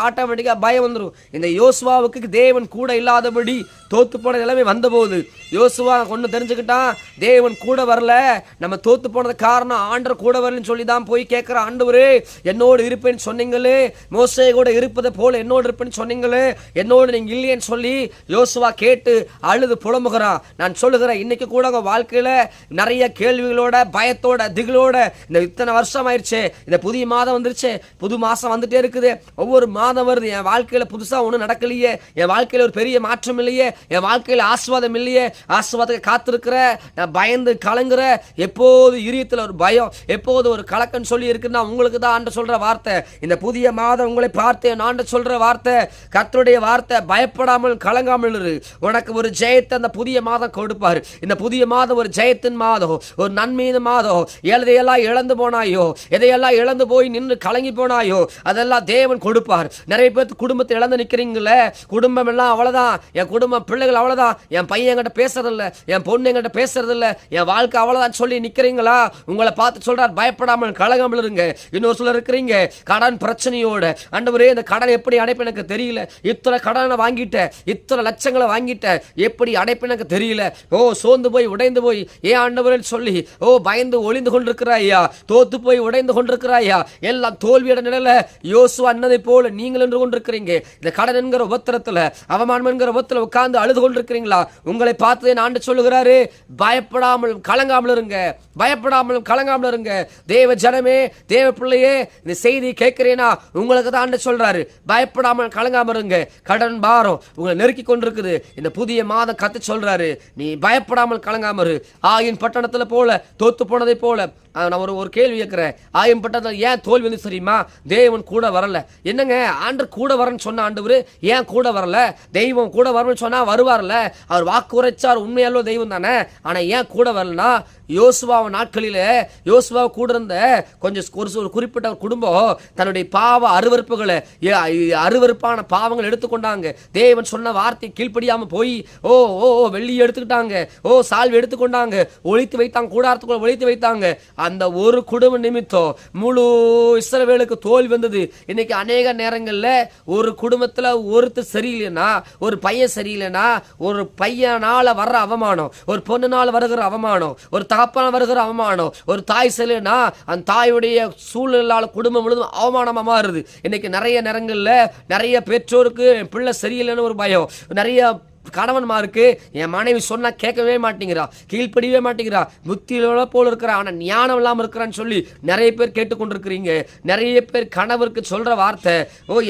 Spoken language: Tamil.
ஆட்டோமேட்டிக்கா பயம் வந்துடும். இந்த யோசுவாவுக்கு தேவன் கூட இல்லாதபடி தோத்து போன நிலைமை வந்தபோது யோசுவா ஒன்று தெரிஞ்சுக்கிட்டான், தேவன் கூட வரல, நம்ம தோத்து போனது காரணம் ஆண்டவர் கூட வரலன்னு சொல்லி தான் போய் கேட்கிற. ஆண்டவரே என்னோடு இருப்பேன்னு சொன்னீங்களே, மோசே கூட இருப்பதை போல என்னோடு இருப்பேன்னு சொன்னீங்களே, என்னோடு நீங்க இல்லையேன்னு சொல்லி யோசுவா கேட்டு அழுது புலம்புகிறான். நான் சொல்லுகிறேன், இன்னைக்கு கூட உங்க வாழ்க்கையில நிறைய கேள்விகளோட, பயத்தோட, திகிலோட, இந்த இத்தனை வருஷம் ஆயிடுச்சு, இந்த புதிய மாதம் வந்துருச்சு, புது மாசம் வந்துட்டே இருக்குது, ஒவ்வொரு மாதம் வருது, என் வாழ்க்கையில புதுசா ஒன்றும் நடக்கலையே, என் வாழ்க்கையில ஒரு பெரிய மாற்றம் இல்லையே, என் வாழ்க்கையில ஆசீர்வாதம் இல்லையே, ஆசீர்வாதத்துக்கு காத்திருக்கிற, நான் பயந்து கலங்குற, எப்போது இதயத்தில் ஒரு பயம், எப்போது ஒரு கலக்கன்னு சொல்லி இருக்குன்னா உங்களுக்கு தான் ஆண்டவர் சொல்ற வார்த்தை. இந்த புதிய மாதம் உங்களை பார்த்து ஆண்டவர் சொல்ற வார்த்தை, கர்த்தருடைய வார்த்தை, பயப்படாமல் கலங்காமல் இரு, உனக்கு ஒரு ஜெயத்தை அந்த புதிய மாதம் கொடுப்பாரு. இந்த புதிய மாதம் ஒரு ஜெயத்தின் மாதம், ஒரு நன்மையின் மாதம். எதையெல்லாம் இழந்து போனாயோ, எதையெல்லாம் இழந்து போய் நின்று கலங்கி போனாயோ, அதெல்லாம் தேவன் கொடுப்பார். நிறைய பேர் குடும்பத்தை இழந்து நிற்கிறீங்களே, குடும்பம் எல்லாம் அவ்வளவுதான், என் குடும்பம் பிள்ளைகள் அவ்வளவுதான், என் பையன் என்கிட்ட பேசுறதில்ல, என் பொண்ணு என்கிட்ட பேசுறதில்ல, என் வாழ்க்கை அவ்வளவுதான் சொல்லி நிற்கிறீங்களா? உங்களை பார்த்து சொல்றார், பயப்படாமல் கலங்காமல் இருங்க. இன்னொரு சிலர் இருக்கிறீங்க கடன் பிரச்சனையோட, ஆண்டவரே இந்த கடன் எப்படி அடைப்பு எனக்கு தெரியல, இத்தனை கடனை வாங்கிட்டேன், இத்தனை லட்சங்களை வாங்கிட்டேன், எப்படி அடைப்பு எனக்கு தெரியல, ஓ சோர்ந்து போய் உடைந்து போய் ஏன் ஆண்டவரே சொல்லி ஓ பயந்து ஒளிந்து கொண்டிருக்கிறாயா, தோத்து போய் உடைந்து கொண்டிருக்கிறாயா, எல்லாம் தோல்வியோட நிலையில யோசுவா அன்னதை போல நீங்கள் என்று கொண்டிருக்கிறீங்க. இந்த கடன் என்கிற உபத்திரத்துல, அவமானம் என்கிற உபத்திரத்துல உட்கார்ந்து அழுது கொண்டிருக்கிறீங்களா? உங்களை பார்த்து ஆண்டு சொல்லுகிறாரு, பயப்படாமல் கலங்காமல் இருங்க, பயப்படாமல் கலங்காமல் இருங்க. தேவ ஜனமே, தேவ பிள்ளையே, இந்த செய்தி கேட்கிறேனா உங்களுக்கு தான் ஆண்டு சொல்றாரு, பயப்படாமல் கலங்காமல் இருங்க. கடன் பாரம் உங்களை நெருக்கி கொண்டிருக்குது, இந்த புதிய மாதம் கத்து சொல்றாரு, நீ பயப்படாமல் கலங்காமல் இரு. ஆயின் பட்டணத்துல போல தோத்து போனதை போல நான் ஒரு கேள்வி கேட்கிறேன், ஆயின் பட்டணத்துல ஏன் தோல்வி வந்து தெரியுமா? தேவன் கூட வரல. என்னங்க ஆண்டவர் கூட வரன்னு சொன்ன ஆண்டவர் ஏன் கூட வரல? தெய்வம் கூட வரணும்னு சொன்னா வருவார்ல, அவர் வாக்கு உரைச்சார், உண்மையாலோ தெய்வம் தானே. ஆனா ஏன் கூட வரலன்னா, யோசுவாவ நாட்களில யோசுவா கூட இருந்த கொஞ்சம் ஒரு குறிப்பிட்ட குடும்பம் தன்னுடைய பாவ அருவருப்பான பாவங்கள் எடுத்துக்கொண்டாங்க. தேவன் சொன்ன வார்த்தை கீழ்ப்படியாம போய் ஓ ஓ வெள்ளி எடுத்துக்கிட்டாங்க, ஓ சால்வி எடுத்துக்கொண்டாங்க, ஒழித்து வைத்தாங்க, கூடாரத்துக்குள்ள ஒழித்து வைத்தாங்க. அந்த ஒரு குடும்ப நிமித்தம் முழு இஸ்ரவேலுக்கு தோல்வி வந்தது. இன்னைக்கு அநேக நேரங்கள்ல ஒரு குடும்பத்துல ஒருத்தர் சரியில்லைன்னா, ஒரு பையன் சரியில்லைன்னா, ஒரு பையனால வர்ற அவமானம், ஒரு பொண்ணுனால வருகிற அவமானம், ஒரு தகப்பன வருகிற அவமானம், ஒரு தாய் சரியில்லைன்னா அந்த தாயுடைய சூழ்நிலால குடும்பம் முழுவதும் அவமானமா மாறுது. இன்னைக்கு நிறைய நேரங்கள்ல நிறைய பெற்றோருக்கு பிள்ளை சரியில்லைன்னு ஒரு பயம், நிறைய கணவன்மாருக்கு என் மனைவி சொன்னா கேட்கவே மாட்டேங்கிறா, கீழ்ப்படியவே மாட்டேங்கிறா, புத்தியோட போல இருக்கிறா, ஆனா ஞானம் இல்லாம இருக்கிறான்னு சொல்லி நிறைய பேர் கேட்டுக்கொண்டிருக்கிறீங்க. நிறைய பேர் கணவருக்கு சொல்ற வார்த்தை, ஓ